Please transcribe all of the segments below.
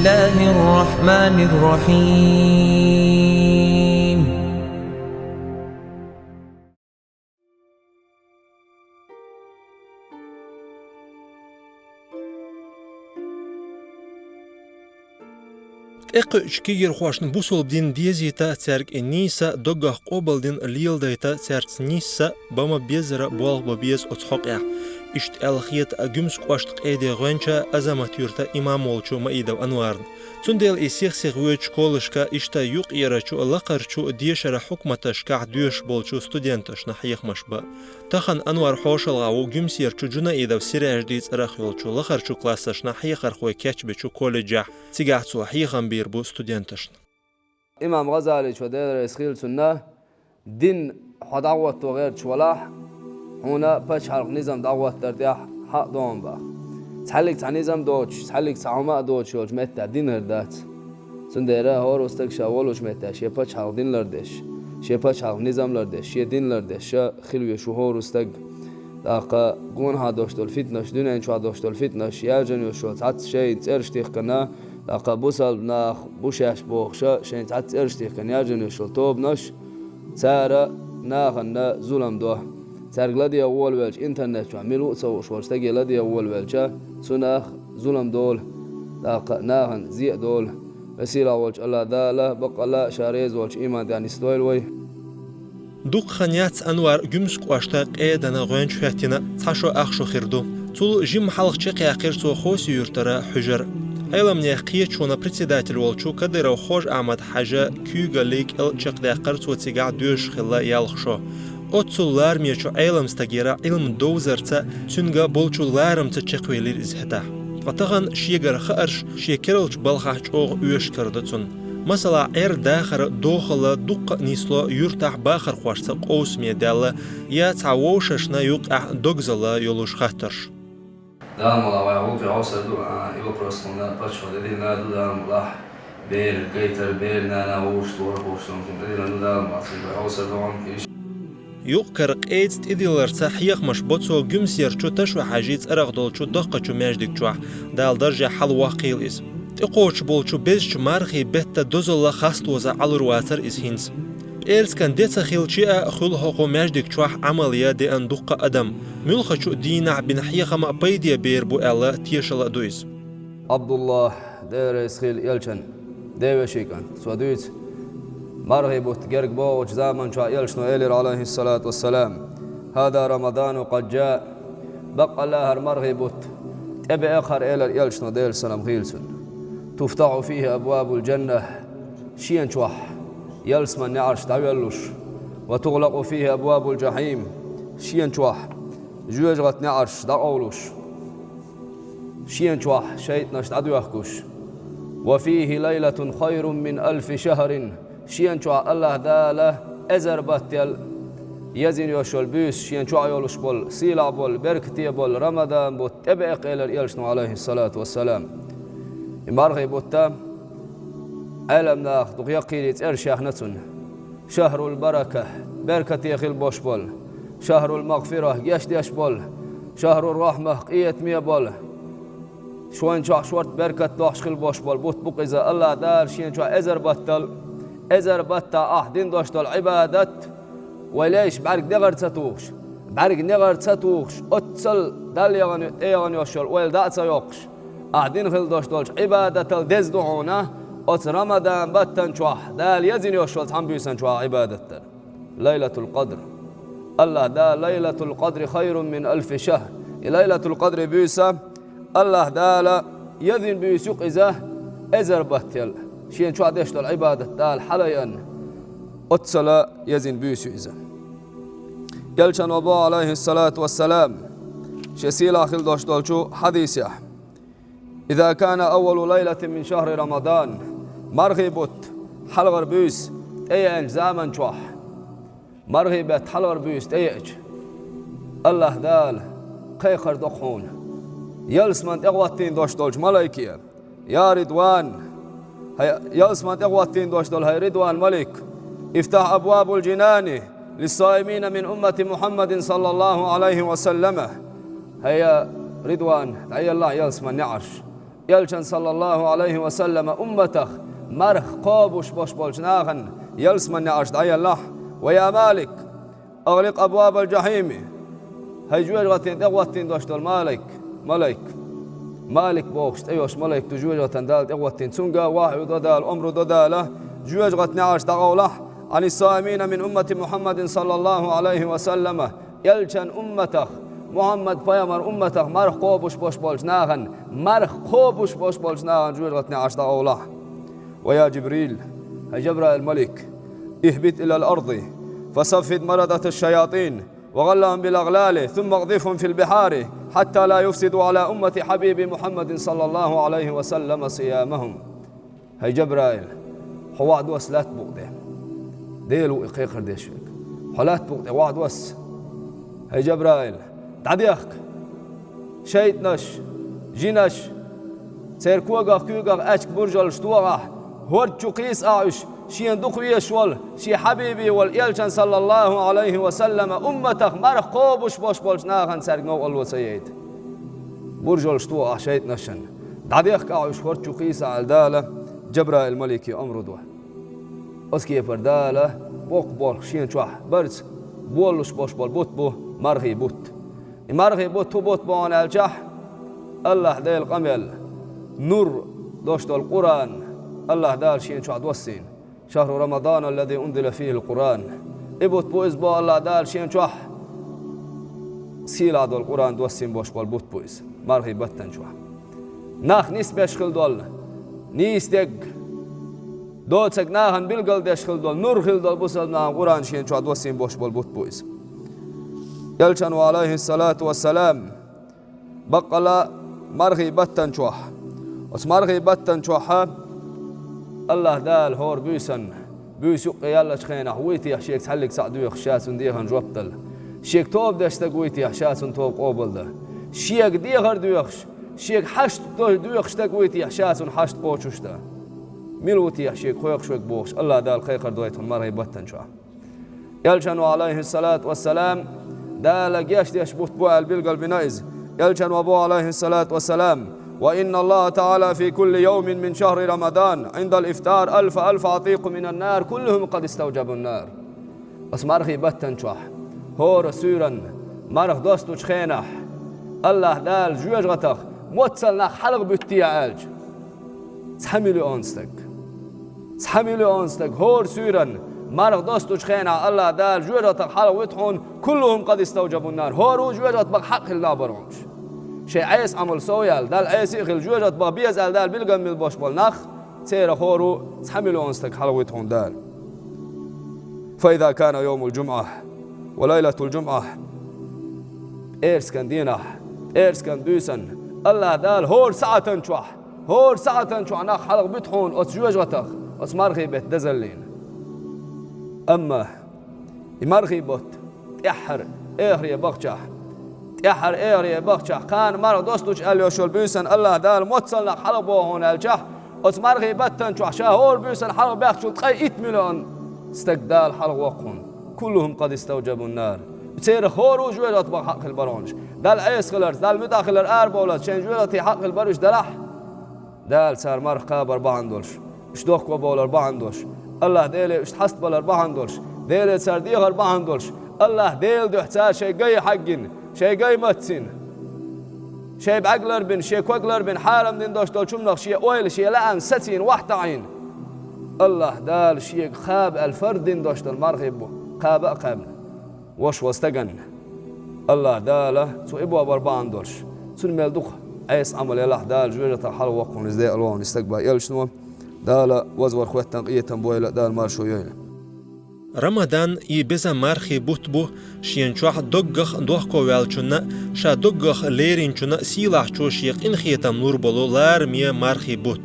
الله الرحمن الرحيم. شكير خواشن بوصل بدين ديزيتا تارك النيسا دوغا قوبل دين ليل ديتا تارك نيسا بما بيزر بوال ببيز اتحقع اشت الخيت اجمس قواشت ايدي غنچا ازاماتيورتا امام ولچو مايدو انوارن تندل اسيخ سيغوچ كولشكا اشتا يوق يرچو لقرچو ديشر حكمتشكا دوش بولچو ستودنتش نحيخ مشبا تخن انوار خوشلغاو گمسيرچو جنا ايدو سيراجديت رخيولچو لقرچو كلاسش نحيخ رخوي كچبچو كولجا تيغاتسو حيخن بيربو ستودنتش امام غزالي شو دير اسخيل سنه دين حدعوت وغير شولاح هنا باش حلق نظام دعوة ترتاح حق دوم با تحلق تع نظام دوتش تحلق تع عماء دوتش وش متى دين هردات سندرة هور استك شاول وش متى شيء باش حلق دين لردش شيء باش حلق نظام لردش شيء دين لردش خلوي شو هور استك داقة قون هادوش دول فتنش دنيا إن شاء الله دول فتنش يا جنو شو تعت شيء ترشتيخ كنا داقة بوصل ناخ بوشاش بوخش شيء تعت ترشتيخ كنا يا جنو شو توب نش سارة ناخنا ظلم دوه سرقلدي أول ولش إنترنت وعملوا سو شوال تجلدي أول ولشة سناخ ظلم دول ناهن زي دول وسيلة ولش الله داله بقى لا شاريز ولش إيمان يعني ستويل وي دوق خنيات أنوار جمس قواشتا قيدنا غوانش فاتنا تاشو أخشو خيردو طول جيم حلق شقي أخيرتو خوسي يرترى حجر أيضا من يحقية شونا председатель ولشو كدر خوش أعمد حاجة كيوغا ليك الشق داقرتو تيقع دوش خلا يالخشو أتصلار ميشو علم استجيرا علم دوزرتا سنجا بولشولارم تشقويلير إزهتا وطغن شيغر خارش شيكرلش بالخاش أوغ يوش كردتون مثلا داخر دوخلا دوق نيسلو يرتاح باخر خواشتا قوس ميدالا يا تعوششنا يوقع دوغزلا يولوش خاطرش دام الله ويعوك عوصر دو يوبرسونا باشو دينا دو دام الله بير كيتر بير نانا ووش دور بوشتون دينا دو دام عوصر دوام إيش يوقر قيدت إديلرتا حيق مش بوتسو جمسير چو تشو حاجيت أرغدول چو دقة چو ماجدك چوح دال درجة حل واقيل إز تقوش بولچو بيز چو مارخي بيتا دوزولا خاستوزا علرواتر إز هنس إيرس كان ديتا خيل چيا خل حقو ماجدك چوح عملية دي أن دقة أدم ملخة چو دينا بن حيقا ما بيديا بير بو ألا تيشلا دويز عبد الله دير إسخيل يلچن ديوشيكان سودويت مرغبت جرق بوج زمن شايلش نويلر عليه الصلاة والسلام هذا رمضان قد جاء بقى الله مرغبت تبي آخر إلى يلش نوديل سلام غيلسون تفتح فيه أبواب الجنة شين شوح يلس من نعرش تعيلش وتغلق فيه أبواب الجحيم شين شوح جوجغت نعرش دعولش شين شوح شيطنش تعدوخكش وفيه ليلة خير من 1000 شهر شين شو الله داله أزر باتيل يزين يوشول بيس شين شو يولش بول سيلا بول بركتي بول رمضان بوت تبعق إلى يلشنو عليه الصلاة والسلام إمارغي بوتا ألم ناخ دقيقيلت إرشاخ نتون شهر البركة بركتي خيل بوش بول شهر المغفرة يشديش بول شهر الرحمة قيت مية بول شوين شو شورت بركة دوش خيل بوش بول بوت بوق إذا الله دار شين شو أزر باتل إذا بتا أحدين دوشت العبادة وليش بعرق نغر تتوخش بعرق نغر تتوخش أتصل دل يغن يوشل ويل دات سيوقش أحدين خل دوشت عبادة الدز دعونا أت رمضان بتن شوح دال يزن يوشل تحم بيسن شوح عبادة ليلة القدر الله دا ليلة القدر خير من 1000 شهر ليلة القدر بيسا الله دال يزن بيسوق إذا إزر بتل شين شو عديش العبادة تال حليا أتصل يزن بيسو إذا يلشن وبا عليه الصلاة والسلام شسيل آخر دوش دولشو حديث إذا كان أول ليلة من شهر رمضان مرغبت حلغر بيس أي زمن شوح مرغبت حلغر بيس أي الله دال قيخر دقون يلسمن إغواتين دوش دولش ملايكية يا رضوان يلسمن إغواتين دوش دول هاي رضوان ملك افتح أبواب الجنان للصائمين من أمة محمد صلى الله عليه وسلم هيا رضوان تعي الله يلسمن نعرش يلشن صلى الله عليه وسلم أمته مرخ قابوش بوش بولجناغن يلسمن عشد عي الله ويا مالك أغلق أبواب الجحيم هيجوج غتين دغوتين دوشت المالك مالك بوشت أيوش ملك تجوج غتين دال دغوتين سنجا واحد دال أمر داله جوج غتين عشد عوله عن الصائمين من أمة محمد صلى الله عليه وسلم يلشن أمته محمد پیامبر امته مرخ قابوش باش بالجناغن مرخ قابوش باش بالجناغن جوج غتني عشت أوله ويا جبريل جبرائيل الملك اهبط إلى الأرض فصفد مردة الشياطين وغلهم بالأغلال ثم اغذفهم في البحار حتى لا يفسدوا على أمة حبيب محمد صلى الله عليه وسلم صيامهم. هي جبرائيل حواد وس لا تبغده ديلو إقيقر ديشك حلات بغده وعد وس. هي جبرائيل تعديخك شيطنش جينش سيركوغا كوغا أشك برجل شتوغا هورجو قيس أعش شي اندقوية شوال شي حبيبي والإلشان صلى الله عليه وسلم أمتك مرخ قوبش باش بالجناغن سرقنو الله سيد برجل شتوغا شيطنشن تعديخك أعش هورجو قيس عالدالة جبرائيل الملكي أمر دوه أسكي فردالة بوق بول شين شوح برز بولش باش بالبوت بو مرغي بوت مرغي بوت بوت بون الجح الله ديل قمل نور دوشت القرآن الله دال شين شعد وسين شهر رمضان الذي أنزل فيه القرآن إبوت بويز بو الله دال شين شح سيلا دول القرآن دوسين باش بالبوت بويز مرغي بتن شوح ناخ نيس بيشخل دول نيس دق دوتسك ناهن بالقل دشخل دول نور خل دول بوسل نا قرآن شين شعد وسين باش بالبوت بويز يلشن عليه الصلاة والسلام بقلا مرغي بتن شوح اس مرغي بتن شوحا الله دال هور بيسن بيسوق يلا شخينا ويتي شيك تحلق سعدو يخشاس ديهن جوبتل شيك توب دشتك ويتي يخشاس توب قوبل ده شيك ديغر دويخش شيك حشت دويخشتك ويتي يخشاس حشت بوششتا ملوتي شيك خويخ شوك بوش الله دال خيخر دويتهم مرغي بتن شوح يلشن عليه الصلاة والسلام دال جيش ديش بوت بوال بالقلب نائز يلشن وابو عليه الصلاة والسلام وإن الله تعالى في كل يوم من شهر رمضان عند الإفطار ألف عتيق من النار كلهم قد استوجبوا النار بس مرغي بتن شوح هور سورا مرغ دوستو شخينح الله دال جوج غتخ موتسلنا حلق بتي عالج تحملوا أنستك هور سورا مرغ دوستو شخينح الله دال جوج غتخ حلق وتحون كلهم قد استوجبوا النار هورو جوج غتبق حق الله برونش شيء عيس عمل سويال دال عيس يخل جوجت بابيز دال بالقم البوش بالنخ تير خورو تحملوا أنستك حلوتهم دال. فإذا كان يوم الجمعة وليلة الجمعة إيرس كان دينا إيرس كان دوسن الله دال هور ساعة شوح نخ حلق بتحون أس جوجتك أس مرغي بيت دزلين أما مرغي بوت يحر إيري بغجح يحر إيري بغجح كان مرغ دوستوش أليوشول بيسن الله دال موتسلنا حلق بوهون الجح أس مرغي بتن شوح شاهور بيسن حلق بيخشول تقي 8 مليون استقدال حلق وقون كلهم قد استوجبوا النار بتصير خورو جويلات بحق البرونش دال عيس خلرز دال مداخل أربولات شين جويلاتي حق البرش دلح دال صار مرغ قابر بعندولش اشدوخ وبولر بعندولش الله ديلي اشتحست بولر بعندولش ديلي صار ديغر بعندولش الله ديل دوحتال شي جاي حقين شي جاي متسين شي بعقلر بن شي كوغلر بن حارم دين دوش دولشم شي اويل شي لان ستين واحد عين الله دال شي خاب الفرد دين دوش المرغب قاب وش واستجن الله داله سو ابو بربان دولش سن ملدوخ عيس عمل الله دال جوجة حلو وقون ازدي الوان استقبل يلشنو داله وزور خوات تنقيه تنبويل دال مارشو يويل رمضان يبزا مارخي بوتبو شينچوح دوغخ دوخكو والچنا شا دوغخ ليرينچنا سيلاح چوشيق انخيتم نور بولو لار ميه مارخي بوت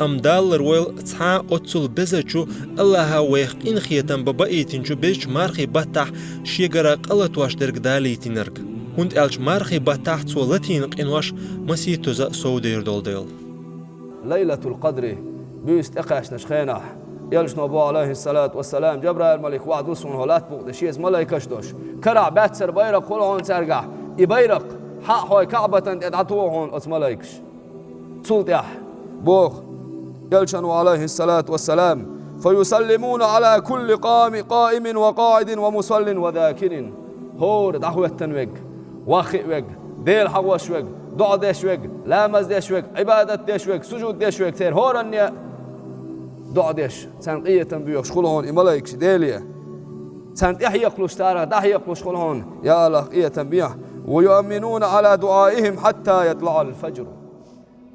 امدال رويل تصحا اوتسول بزچو الله ويخ انخيتم ببايتينچو بيچ مارخي باتح شيغرا قلتواش درگداليتينرگ هند الچ مارخي باتح صولتين قنواش مسيتوزا سودير دولديل ليلة القدر بيست اقاش نشخينا يلشنو ابو عليه الصلاة والسلام جبرائيل الملك وعد وصون هولات بوق شيز ملايكش دوش كرع باتسر بيرق قولون سرقع يبيرق حق هوي كعبة ادعتوهون اس ملايكش سلطح بوخ يلشنوا عليه الصلاة والسلام فيسلمون على كل قائم وقاعد ومصل وذاكر هور دعوة تنوج واخئ وج ديل حوش وج دعاء ديش وج لامز ديش وج عبادة ديش وج سجود ديش وج تير هور أني دعاء ديش سنقية بيوش خلهون إملايكش ديلية سنت إحيا قلوش تارا دحيا قلوش خلهون يا الله قية تنبيه ويؤمنون على دعائهم حتى يطلع الفجر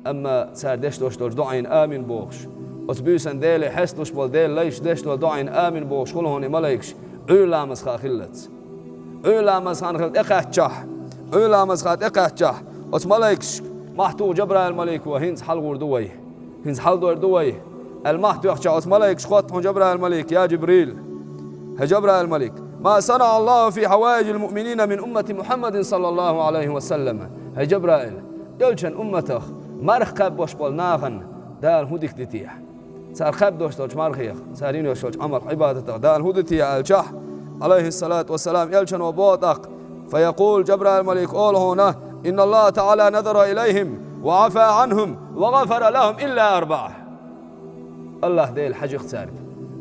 أما سار ديش دوش دعين آمن بوخش أتبيسن ديلي حسنوش بول ديل ليش ديش دعين آمن بوخش خلهون إملايكش علامز خاخلت علامز خانخلت إقاتشح علامز خات إقاتشح أتملايكش محتو جبرائيل الملك وهنز حل غردوي هنز حل غردوي المحتو يخشى أتملايكش خطهم جبرائيل الملك يا جبريل جبرائيل الملك ما صنع الله في حوائج المؤمنين من أمة محمد صلى الله عليه وسلم جبرائيل يلشن أمته مرخ قب وشبال ناغن دال هودك دتيح صار خب دوش دوش مرخيخ صارين يوشوش عمل عبادته دال هودتيح الجح عليه الصلاة والسلام يلشن وبوطق فيقول جبرائيل الملك قول هنا إن الله تعالى نظر إليهم وعفى عنهم وغفر لهم إلا أربعة الله ديل حج اختارك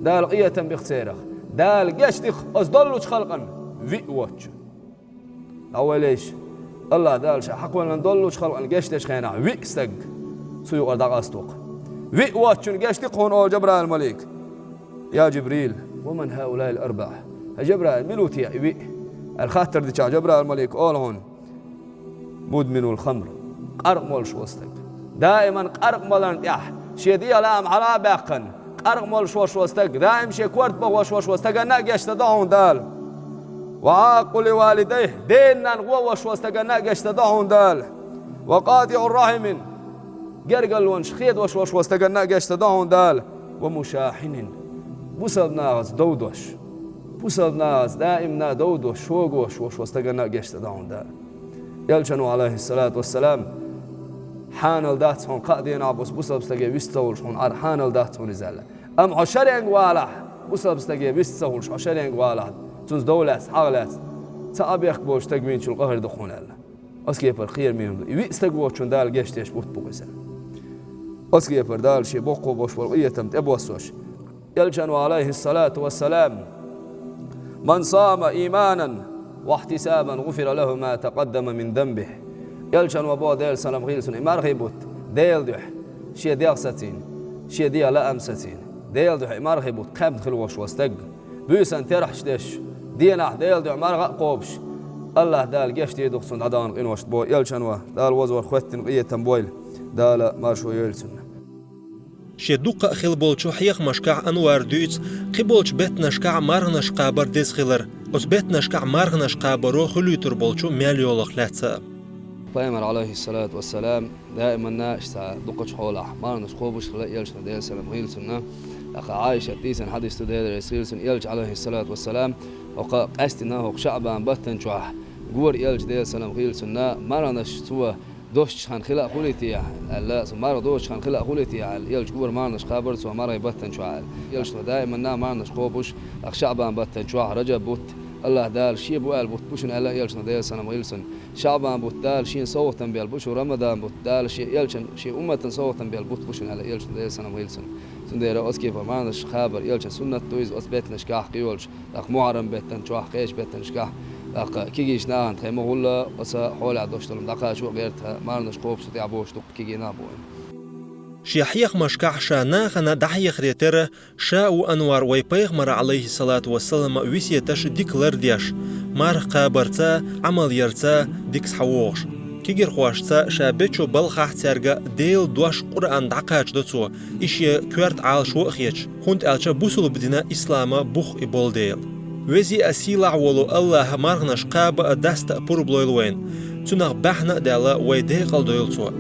دال قية باختارك دال قشتك أصدلوش خلقا ويوتش أول إيش الله دال حق ولا ندلوش خلقا قشتش خينا ويكستق سيو أردق أستوق ويوتش قشتك هون أو جبرائيل الملك يا جبريل ومن هؤلاء الأربعة جبرائيل ملوتي وي الخاطر دي جبرائيل الملك أول هون مدمن الخمر قرق مول شوستك دائما قرق مولان يح شيدي لام على باقن قرق مول شوستك دائم شي كورت بو شوستك ناقشت دهون دال وعاق لوالديه دينا غو شوستك ناقشت دهون دال وقاطع الرحم قرقل ونشخيد وشوستك ناقشت دهون دال ومشاحن بوسل ناس دودوش بوسل ناس دائما دودوش شوغوش وشوستك ناقشت دهون دال يلشنوا عليه الصلاة والسلام حانل داتهم قادين عبوس بوسل بستجي ويستولش هون حانل داتهم نزال أم عشرين والا بوسل بستجي ويستولش عشرين والا تونس دولات حالات تأبيخ بوش تجمين شو القهر دخون الله أسكيب الخير منهم ويستجوش شون دال جشتيش بوت بوسل أسكيب دال شي بوقو بوش والقية تمت أبوسوش يلشنوا عليه الصلاة والسلام من صام إيمانا واحتسابا غفر له ما تقدم من ذنبه يلشن وبو ديل سلام غيلسون إمار غيبوت ديل دوح شي ديال ستين شي ديال لا أم ستين ديل دوح إمار غيبوت قام خلوش وستق بيسن ترحش ديش دينا ديل دوح مار قوبش الله دال جشت يدخسون عدان قنوش بو يلشن دال وزور خوتن قية تنبويل دال مارشو يلسون شي دوقة خيل بولشو حيخ مشكع أنوار دويت قبولش بيت نشكع مارغنش قابر ديز خيلر أس بيت نشكع مارغنش قابرو خلوتر بولشو ماليولخ لاتسا بيامر عليه الصلاة والسلام دائما ناشتا دوقش حول مارغنش خوبش خلق يلشنا ديل سلام غيلسنا أخا عايشة تيسن حديث تدير يسيلسن يلج عليه الصلاة والسلام وقا قستناه شعبان بطن شوح قور يلج ديل سلام غيلسنا مارغنش سوى دوش خان خلق خليتي لا سمار دوش خان خلق خليتي يلج قبر مارنش خابر سو مار يبتن شو يلج دائما نا مارنش خوبش اخ شعبان بتن شو رجب بوت الله دال شي بو قال بوت بوشن الله يلج ديل سنه ويلسن شعبان بوت دال شي صوتن بيل بوش رمضان بوت دال شي يلج شي امه صوتن بيل بوت بوشن الله يلج ديل سنه ويلسن سندير اسكي مارنش خابر يلج سنه تويز اسبتنش كاح قيولش اخ معرم بتن شو قيش بتن شكاح كيجيش ناهن خيمه ولا بس حول عدوشتلم دقا شو غيرتها مارنش قوب شتي عبوش دق كيجي نابوين شي حيخ مشكع شانا خنا دحيخ ريتر شاو أنوار ويبيغمر عليه الصلاة والسلام ويسيتش ديكلر ديش مار قابرتا عمل يرتا ديكس حووش كيجير خواشتا شابتشو بلخح ترجع ديل دوش قرآن دقاش دوتسو إشي كورت عال شو أخيش هند ألشا بوسلو بدنا إسلاما بوخ إبول ديل وزي أسيلع ولو الله مارغنش قاب دست بوربلويلوين تنغ بحنا دالا ويديقل دويلتو